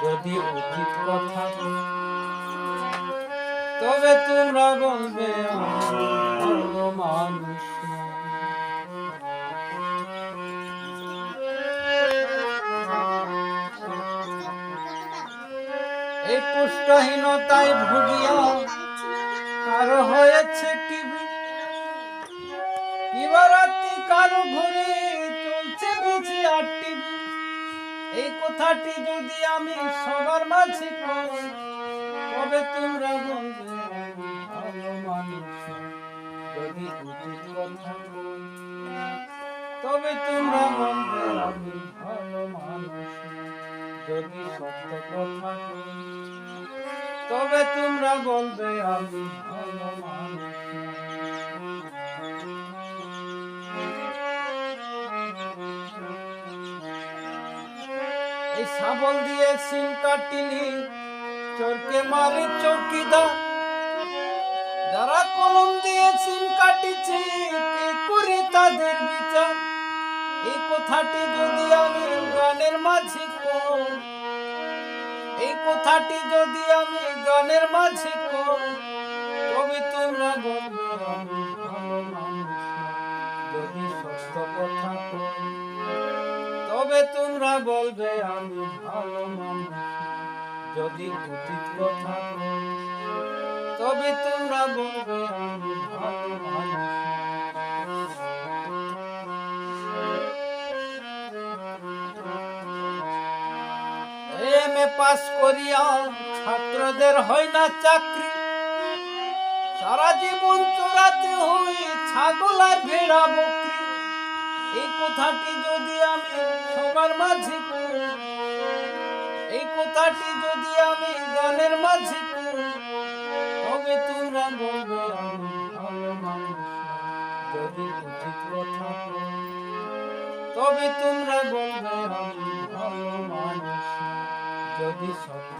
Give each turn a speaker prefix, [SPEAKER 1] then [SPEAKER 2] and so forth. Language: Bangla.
[SPEAKER 1] যদি উচিত কথা তবে তোমরা বলবে আমি ভালো মানুষ নই। এই পুষ্টহীনতায় ভুগিয়া কারো হয়েছে টিভি, কিবারাতি কারো ঘুরে চলছে বেঁচে আর টিভি। এই কথাটি যদি আমি সবার মাঝে কই তবে তোমরা বলবে আমি ভালো মানুষ। যদি উচিত কথা কই তবে তোমরা বলবে আমি ভালো মানুষ। যদি সত্য কথা কই তবে তোমরা বলবে আমি ভালো মানুষ। এই শাবল দিয়ে সিং কাটিলি চোরকে মারি চৌকিদার, যারা কলম দিয়ে সিং কাটিছে কে করে তাদের বিচার। এই কথাটি যদি আমি গানের মাঝে কই, এই কথাটি যদি আমি গানের মাঝে কই তবে তোমরা বলবে আমি ভালো মানুষ। যদি সত্য কথা কই তবে তোমরা বলবে আমি ভালো মানুষ। যদি উচিত কথা কই তবে তোমরা বলবে আমি ভালো মানুষ। এমএ পাস করিয়া ছাত্রদের হয় না চাকরি, সারা জীবন চোরাতে হই ছাগল আর ভেড়া বকরি। এই কথাটি যদি আমি সবার মাঝে কই, এই কথাটি যদি আমি গানের মাঝে কই তবে তোমরা বলবে আমি ভালো মানুষ। যদি উচিত কথা কই তবে তোমরা বলবে আমি ভালো মানুষ। যদি সত্য